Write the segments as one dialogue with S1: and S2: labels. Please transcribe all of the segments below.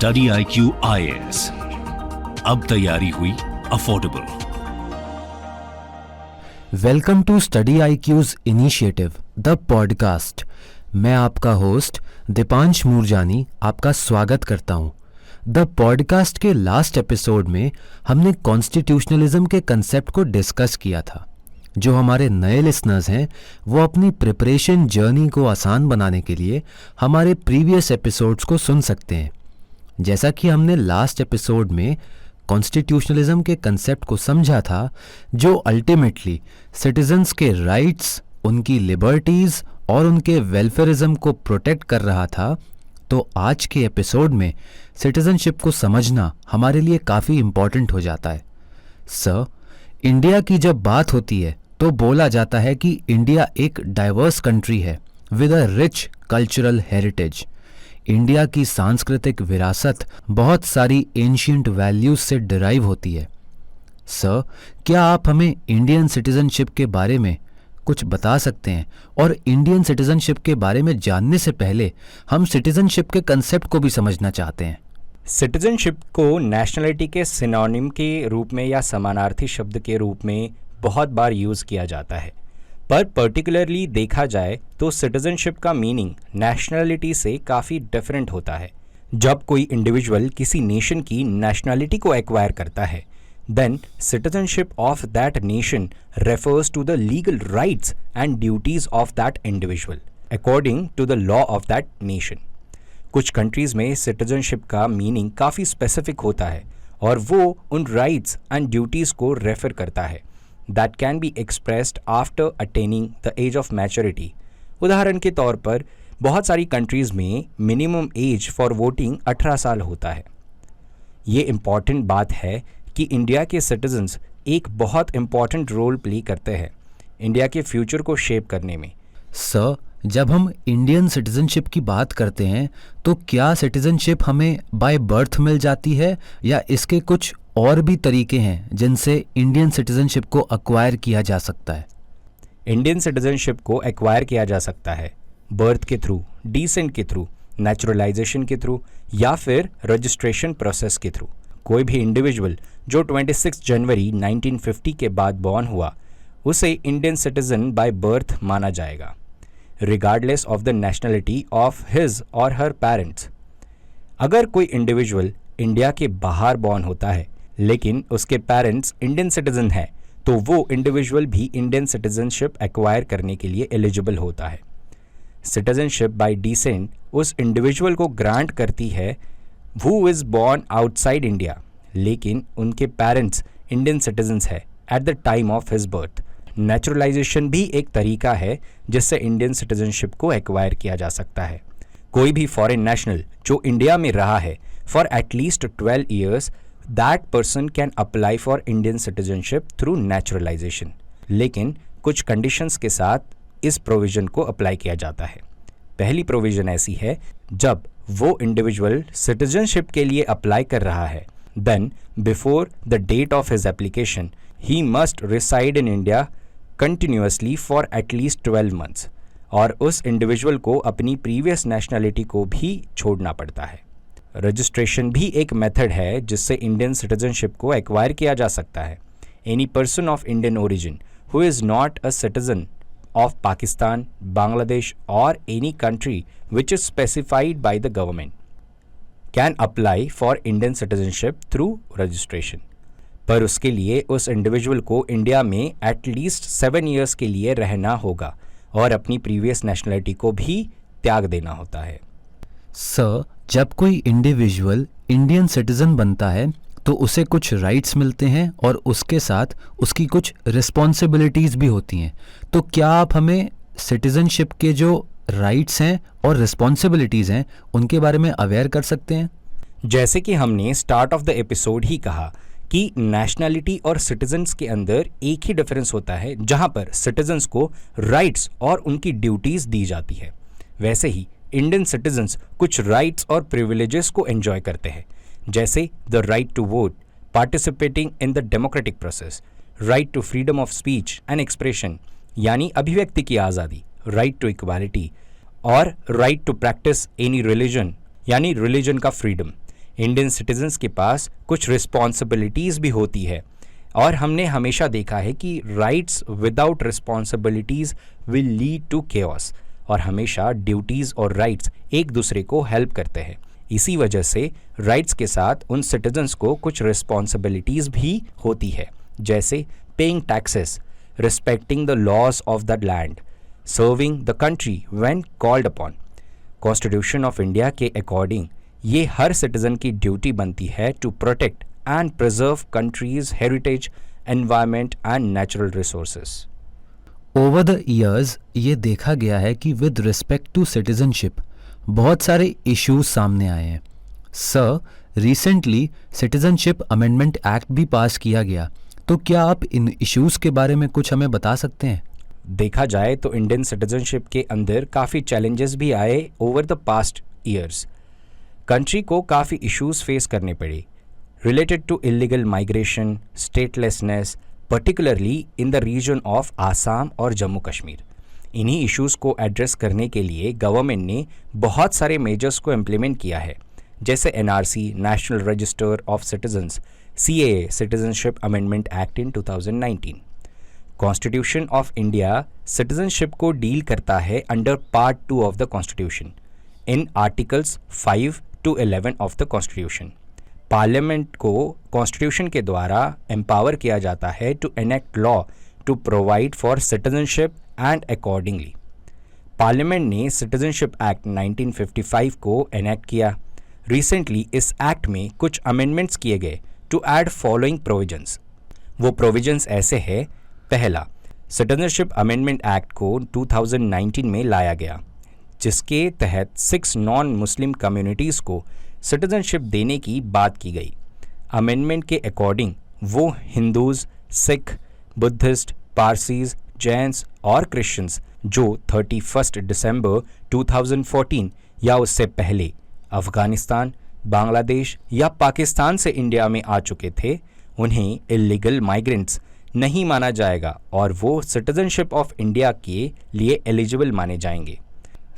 S1: Study IQ IAS, अब तैयारी हुई affordable.
S2: Welcome to study IQ's initiative the podcast. मैं आपका होस्ट दीपांश मूरजानी आपका स्वागत करता हूं। द पॉडकास्ट के लास्ट एपिसोड में हमने कॉन्स्टिट्यूशनलिज्म के कंसेप्ट को डिस्कस किया था। जो हमारे नए लिसनर्स हैं वो अपनी प्रिपरेशन जर्नी को आसान बनाने के लिए हमारे प्रीवियस एपिसोड्स को सुन सकते हैं। जैसा कि हमने लास्ट एपिसोड में कॉन्स्टिट्यूशनलिज्म के कंसेप्ट को समझा था, जो अल्टीमेटली सिटीजन्स के राइट्स, उनकी लिबर्टीज़ और उनके वेलफेयरिज्म को प्रोटेक्ट कर रहा था, तो आज के एपिसोड में सिटीजनशिप को समझना हमारे लिए काफ़ी इम्पॉर्टेंट हो जाता है। सर, इंडिया की जब बात होती है तो बोला जाता है कि इंडिया एक डाइवर्स कंट्री है with a rich cultural heritage. India की सांस्कृतिक विरासत बहुत सारी एंशिएंट वैल्यूज से डिराइव होती है। सर, क्या आप हमें इंडियन सिटीजनशिप के बारे में कुछ बता सकते हैं? और इंडियन सिटीजनशिप के बारे में जानने से पहले हम सिटीजनशिप के कंसेप्ट को भी समझना चाहते हैं।
S3: सिटीजनशिप को नेशनलिटी के सिनोनिम के रूप में या समानार्थी शब्द के रूप में बहुत बार यूज़ किया जाता है, पर पर्टिकुलरली देखा जाए तो सिटीजनशिप का मीनिंग नेशनलिटी से काफ़ी डिफरेंट होता है। जब कोई इंडिविजुअल किसी नेशन की नेशनलिटी को एक्वायर करता है, then citizenship of that nation refers to the legal rights and duties of that individual according to the law of that nation. कुछ कंट्रीज़ में सिटीजनशिप का मीनिंग काफ़ी स्पेसिफिक होता है और वो उन राइट्स एंड ड्यूटीज़ को रेफर करता है that can be expressed after attaining the age of maturity. उदाहरण के तौर पर बहुत सारी कंट्रीज़ में मिनिमम एज फॉर वोटिंग 18 साल होता है। ये इम्पॉर्टेंट बात है कि इंडिया के सिटीजन्स एक बहुत इम्पॉर्टेंट रोल प्ले करते हैं इंडिया के फ्यूचर को शेप करने में।
S2: सर, जब हम इंडियन सिटीजनशिप की बात करते हैं तो क्या सिटीजनशिप हमें बाय बर्थ मिल जाती है या इसके कुछ और भी तरीके हैं जिनसे इंडियन सिटीजनशिप को एक्वायर किया जा सकता है?
S3: इंडियन सिटीजनशिप को एक्वायर किया जा सकता है बर्थ के थ्रू, डिसेंट के थ्रू, नेचुरलाइजेशन के थ्रू या फिर रजिस्ट्रेशन प्रोसेस के थ्रू। कोई भी इंडिविजुअल जो 26 जनवरी 1950 के बाद बॉर्न हुआ उसे इंडियन सिटीजन बाय बर्थ माना जाएगा, regardless of the nationality of his or her parents। अगर कोई इंडिविजुअल इंडिया के बाहर बॉर्न होता है लेकिन उसके पेरेंट्स इंडियन सिटीजन हैं, तो वो इंडिविजुअल भी इंडियन सिटीजनशिप एक्वायर करने के लिए एलिजिबल होता है। सिटीजनशिप बाय डिसेंट उस इंडिविजुअल को ग्रांट करती है who is born outside India लेकिन उनके पेरेंट्स इंडियन सिटीजन्स हैं at the time of his birth. Naturalisation भी एक तरीका है जिससे इंडियन सिटीजनशिप को एक्वायर किया जा सकता है। कोई भी फॉरेन नेशनल जो इंडिया में रहा है for at least 12 years, that person can apply for Indian citizenship through naturalisation. लेकिन कुछ कंडीशंस के साथ इस प्रोविज़न को अप्लाई किया जाता है। पहली प्रोविज़न ऐसी है, जब वो इंडिविजुअल सिटीजनशिप के लिए अप्लाई कर रहा है, then before the date of his application he must reside in India continuously for at least 12 months, और उस इंडिविजुअल को अपनी प्रीवियस नेशनलिटी को भी छोड़ना पड़ता है। रजिस्ट्रेशन भी एक मेथड है जिससे इंडियन सिटीजनशिप को एक्वायर किया जा सकता है। Any person of Indian origin who is not a citizen of Pakistan, Bangladesh और any country which is specified by the government can apply for Indian citizenship through registration. पर उसके लिए उस इंडिविजुअल को इंडिया में एटलीस्ट 7 ईयर्स के लिए रहना होगा और अपनी प्रीवियस नेशनलिटी को भी त्याग देना होता है।
S2: सर, जब कोई इंडिविजुअल इंडियन सिटीजन बनता है तो उसे कुछ राइट्स मिलते हैं और उसके साथ उसकी कुछ रिस्पॉन्सिबिलिटीज़ भी होती हैं। तो क्या आप हमें सिटीजनशिप के जो राइट्स हैं और रिस्पॉन्सिबिलिटीज़ हैं उनके बारे में अवेयर कर सकते हैं?
S3: जैसे कि हमने स्टार्ट ऑफ द एपिसोड ही कहा कि नेशनलिटी और सिटीजन्स के अंदर एक ही डिफरेंस होता है, जहां पर सिटीजन्स को राइट्स और उनकी ड्यूटीज़ दी जाती है, वैसे ही इंडियन सिटीजन्स कुछ राइट्स और प्रिविलेजेस को एंजॉय करते हैं, जैसे the right to vote, participating in the democratic process, right to freedom of speech and expression यानी अभिव्यक्ति की आज़ादी, राइट टू इक्वालिटी और right to practice any religion यानी रिलीजन का फ्रीडम। इंडियन सिटीजन्स के पास कुछ रिस्पॉन्सिबिलिटीज़ भी होती है, और हमने हमेशा देखा है कि rights without responsibilities will lead to chaos, और हमेशा ड्यूटीज़ और राइट्स एक दूसरे को हेल्प करते हैं। इसी वजह से राइट्स के साथ उन सिटीजन्स को कुछ रिस्पॉन्सिबिलिटीज़ भी होती है, जैसे paying taxes, respecting the laws of the land, serving the country when called upon. Constitution of India के अकॉर्डिंग ये हर सिटीजन की ड्यूटी बनती है to protect and preserve country's heritage, environment and natural resources.
S2: Over the years ये देखा गया है कि विद रिस्पेक्ट टू सिटीजनशिप बहुत सारे इश्यूज सामने आए हैं। Sir, recently citizenship amendment act भी पास किया गया, तो क्या आप इन इश्यूज के बारे में कुछ हमें बता सकते हैं?
S3: देखा जाए तो इंडियन सिटीजनशिप के अंदर काफ़ी चैलेंजेस भी आए over the past years. Country को काफ़ी इश्यूज फेस करने पड़े related to illegal migration, statelessness, particularly in the region of Assam और जम्मू कश्मीर। इन्हीं इश्यूज़ को एड्रेस करने के लिए गवर्नमेंट ने बहुत सारे मेजर्स को इम्प्लीमेंट किया है, जैसे NRC, national register of citizens, CAA, citizenship amendment act in 2019। Constitution of India citizenship को डील करता है under part 2 of the constitution in articles 5 to 11 of the constitution. Parliament को कॉन्स्टिट्यूशन के द्वारा एम्पावर किया जाता है to enact law to provide for citizenship and accordingly. Parliament ने सिटीजनशिप एक्ट 1955 को एनेक्ट किया। रिसेंटली इस एक्ट में कुछ अमेंडमेंट्स किए गए टू ऐड फॉलोइंग प्रोविजंस। वो प्रोविजंस ऐसे है, पहला, सिटीजनशिप अमेंडमेंट एक्ट को 2019 में लाया गया, जिसके तहत 6 नॉन मुस्लिम कम्युनिटीज़ को सिटीजनशिप देने की बात की गई। अमेंडमेंट के अकॉर्डिंग वो Hindus, Sikh, Buddhist, Parsis, Jains और क्रिश्चियंस जो 31 दिसंबर 2014 या उससे पहले अफ़गानिस्तान, बांग्लादेश या पाकिस्तान से इंडिया में आ चुके थे, उन्हें इलीगल माइग्रेंट्स नहीं माना जाएगा और वो सिटीजनशिप ऑफ इंडिया के लिए एलिजिबल माने जाएंगे।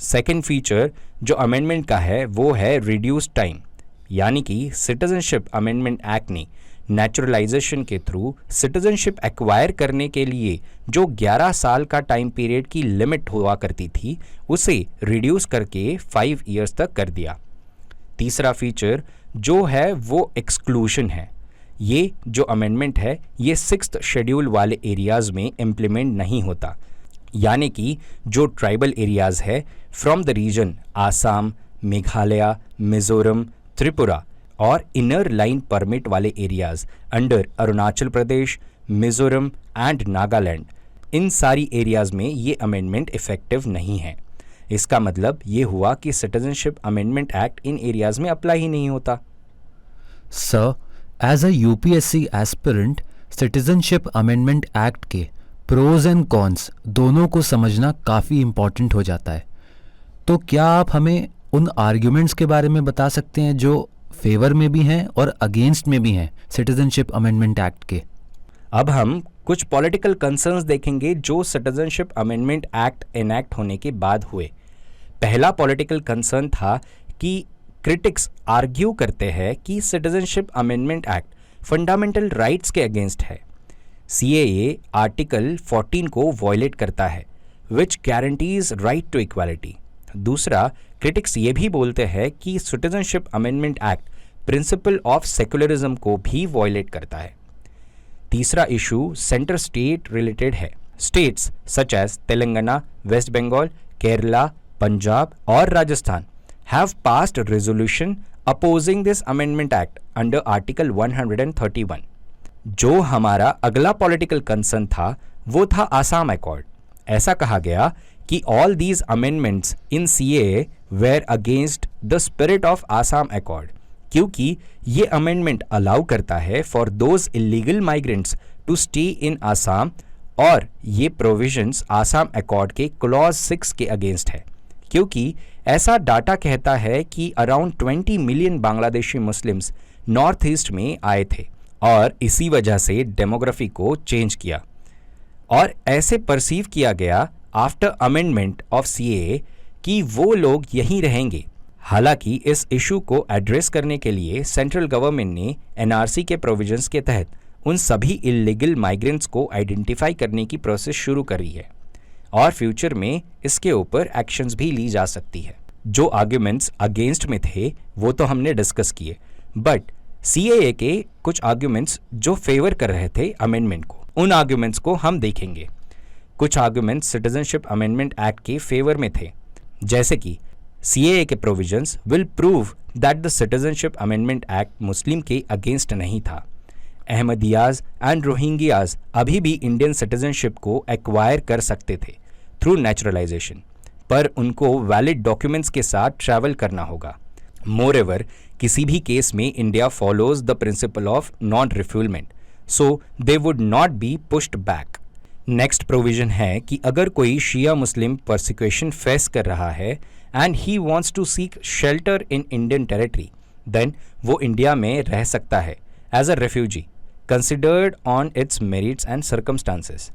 S3: सेकेंड फीचर जो अमेंडमेंट का है वो है रिड्यूस टाइम, यानी कि सिटीजनशिप अमेंडमेंट एक्ट ने नेचुरलाइजेशन के थ्रू सिटीजनशिप एक्वायर करने के लिए जो 11 साल का टाइम पीरियड की लिमिट हुआ करती थी उसे रिड्यूस करके 5 इयर्स तक कर दिया। तीसरा फीचर जो है वो एक्सक्लूशन है। ये जो अमेंडमेंट है ये 6th शेड्यूल वाले एरियाज़ में इम्प्लीमेंट नहीं होता, यानी कि जो ट्राइबल एरियाज़ है from the region Assam, Meghalaya, Mizoram, Tripura और इनर लाइन परमिट वाले areas under Arunachal Pradesh, Mizoram and Nagaland, इन सारी एरियाज़ में ये अमेंडमेंट इफ़ेक्टिव नहीं है। इसका मतलब ये हुआ कि सिटीजनशिप अमेंडमेंट एक्ट इन एरियाज़ में अप्लाई ही नहीं होता।
S2: Sir, as a UPSC aspirant citizenship amendment act के प्रोज एंड कॉन्स दोनों को समझना काफ़ी इम्पॉर्टेंट हो जाता है, तो क्या आप हमें उन आर्ग्यूमेंट्स के बारे में बता सकते हैं जो फेवर में भी हैं और अगेंस्ट में भी हैं सिटीजनशिप अमेंडमेंट एक्ट के?
S3: अब हम कुछ पॉलिटिकल कंसर्न्स देखेंगे जो सिटीजनशिप अमेंडमेंट एक्ट इनैक्ट होने के बाद हुए। पहला पॉलिटिकल कंसर्न था कि क्रिटिक्स आर्ग्यू करते हैं कि citizenship amendment act fundamental rights के अगेंस्ट है। सीएए आर्टिकल 14 को वॉयलेट करता है which guarantees right to equality. दूसरा, क्रिटिक्स ये भी बोलते हैं कि citizenship amendment act principle of secularism को भी वॉयलेट करता है। तीसरा इशू सेंटर स्टेट रिलेटेड है। States such as Telangana, West Bengal, Kerala, Punjab और Rajasthan have passed a resolution opposing this amendment act under article 131। जो हमारा अगला पॉलिटिकल कंसर्न था वो था आसाम अकॉर्ड। ऐसा कहा गया कि all these amendments in CAA were against the spirit of Assam accord, क्योंकि ये अमेंडमेंट अलाउ करता है for those illegal migrants to stay in Assam, और ये प्रोविजंस आसाम अकॉर्ड के क्लॉज 6 के अगेंस्ट है, क्योंकि ऐसा डाटा कहता है कि around 20 million Bangladeshi Muslims north east में आए थे और इसी वजह से डेमोग्राफी को चेंज किया, और ऐसे परसीव किया गया आफ्टर अमेंडमेंट ऑफ सीएए कि वो लोग यहीं रहेंगे। हालांकि इस इशू को एड्रेस करने के लिए सेंट्रल गवर्नमेंट ने एनआरसी के प्रोविजंस के तहत उन सभी इलीगल माइग्रेंट्स को आइडेंटिफाई करने की प्रोसेस शुरू करी है और फ्यूचर में इसके ऊपर एक्शंस भी ली जा सकती है। जो आर्ग्यूमेंट्स अगेंस्ट में थे वो तो हमने डिस्कस किए, बट सीएए के कुछ आर्ग्यूमेंट्स जो फेवर कर रहे थे अमेंडमेंट को, उन आर्ग्यूमेंट्स को हम देखेंगे। कुछ आर्ग्यूमेंट्स सिटीजनशिप अमेंडमेंट एक्ट के फेवर में थे, जैसे कि सीएए के provisions will prove that the citizenship amendment act मुस्लिम के अगेंस्ट नहीं था। अहमदियाज एंड रोहिंग्याज अभी भी इंडियन सिटीजनशिप को एक्वायर कर सकते थे थ्रू नेचुरलाइजेशन, पर उनको वैलिड डॉक्यूमेंट्स के साथ ट्रैवल करना होगा। मोरेवर, किसी भी केस में India follows the principle of non refoulement, so they would not be pushed back. Next provision है कि अगर कोई शिया मुस्लिम परसिक्यूशन फेस कर रहा है and he wants to seek shelter in Indian territory, then वो इंडिया में रह सकता है as a refugee considered on its merits and circumstances.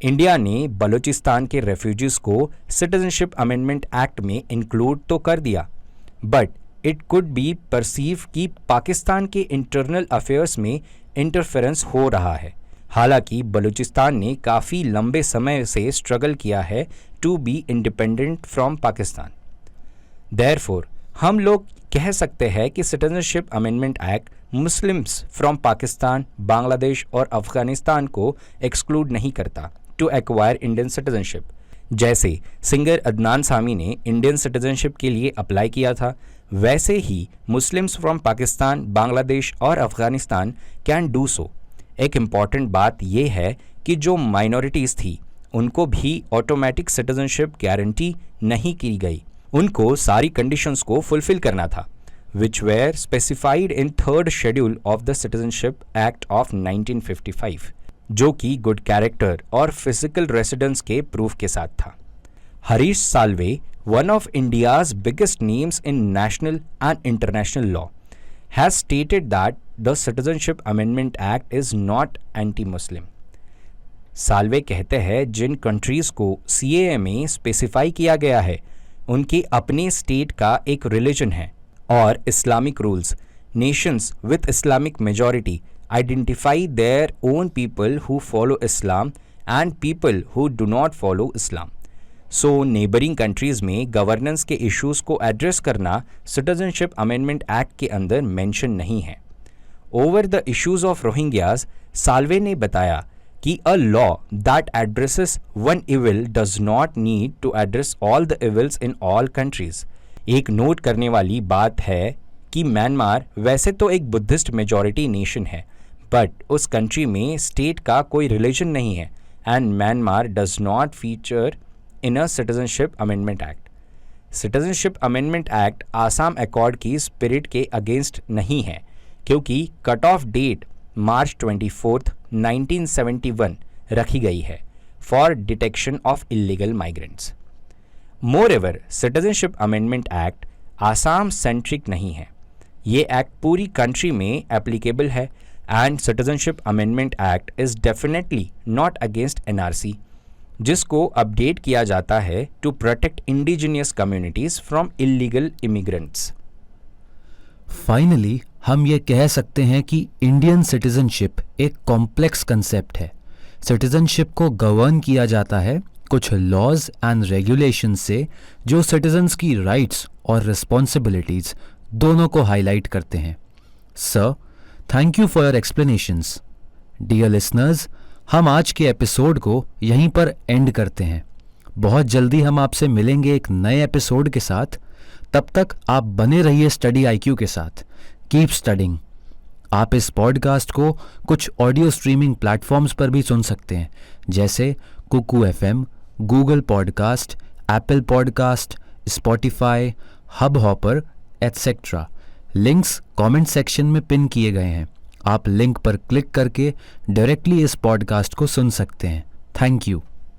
S3: India ने बलूचिस्तान के रेफ्यूजीज को सिटीजनशिप अमेंडमेंट एक्ट में इंक्लूड तो कर दिया, but it could be perceive कि पाकिस्तान के इंटरनल अफेयर्स में इंटरफेरेंस हो रहा है। हालांकि बलूचिस्तान ने काफ़ी लंबे समय से स्ट्रगल किया है to be independent from Pakistan. Therefore हम लोग कह सकते हैं कि citizenship amendment act Muslims from Pakistan, Bangladesh और अफगानिस्तान को एक्सक्लूड नहीं करता टू एक्वायर इंडियन सिटीजनशिप। जैसे सिंगर अदनान सामी ने इंडियन सिटीजनशिप के लिए अप्लाई किया था, वैसे ही मुस्लिम्स फ्रॉम पाकिस्तान, बांग्लादेश और अफगानिस्तान कैन डू सो। एक इम्पॉर्टेंट बात यह है कि जो माइनॉरिटीज़ थी उनको भी ऑटोमेटिक सिटीजनशिप गारंटी नहीं की गई, उनको सारी कंडीशंस को फुलफिल करना था which were specified in 3rd schedule of the citizenship act of 1955, जो कि गुड कैरेक्टर और फिजिकल रेसिडेंस के प्रूफ के साथ था। Harish Salve, one of India's biggest names in national and international law, has stated that the Citizenship Amendment Act is not anti-Muslim. Salve कहते हैं जिन countries को सीएए में स्पेसिफाई किया गया है उनके अपने स्टेट का एक रिलीजन है और Islamic rules, nations with Islamic majority identify their own people who follow Islam and people who do not follow Islam. So neighbouring countries में गवर्नेंस के इश्यूज़ को एड्रेस करना सिटीजनशिप अमेंडमेंट एक्ट के अंदर मेंशन नहीं है। Over the issues of Rohingyas, Salve ने बताया कि a law that addresses one evil does not need to address all the evils in all countries. एक नोट करने वाली बात है कि म्यांमार वैसे तो एक बुद्धिस्ट मेजॉरिटी नेशन है, बट उस कंट्री में स्टेट का कोई रिलीजन नहीं है and Myanmar does not feature in a citizenship amendment act. Citizenship amendment act Assam accord की स्पिरिट के अगेंस्ट नहीं है क्योंकि कट ऑफ डेट मार्च 24, 1971 रखी गई है for detection of illegal migrants. Moreover citizenship amendment act Assam centric नहीं है, ये एक्ट पूरी कंट्री में एप्लीकेबल है and citizenship amendment act is definitely not against NRC, जिसको अपडेट किया जाता है to protect indigenous communities from illegal immigrants.
S2: Finally हम ये कह सकते हैं कि इंडियन सिटीजनशिप एक कॉम्प्लेक्स कंसेप्ट है। सिटीजनशिप को गवर्न किया जाता है कुछ लॉज एंड रेगुलेशन से जो सिटीजन्स की राइट्स और रिस्पॉन्सिबिलिटीज़ दोनों को हाईलाइट करते हैं। Sir, thank you for your explanations. Dear listeners, हम आज के एपिसोड को यहीं पर एंड करते हैं। बहुत जल्दी हम आपसे मिलेंगे एक नए एपिसोड के साथ। तब तक आप बने रहिए स्टडी आईक्यू के साथ। Keep studying. आप इस पॉडकास्ट को कुछ ऑडियो स्ट्रीमिंग प्लेटफॉर्म्स पर भी सुन सकते हैं, जैसे Kuku FM, Google podcast, Apple podcast, Spotify, Hubhopper etcetera. Links comment section में पिन किए गए हैं। आप लिंक पर क्लिक करके डायरेक्टली इस पॉडकास्ट को सुन सकते हैं। Thank you.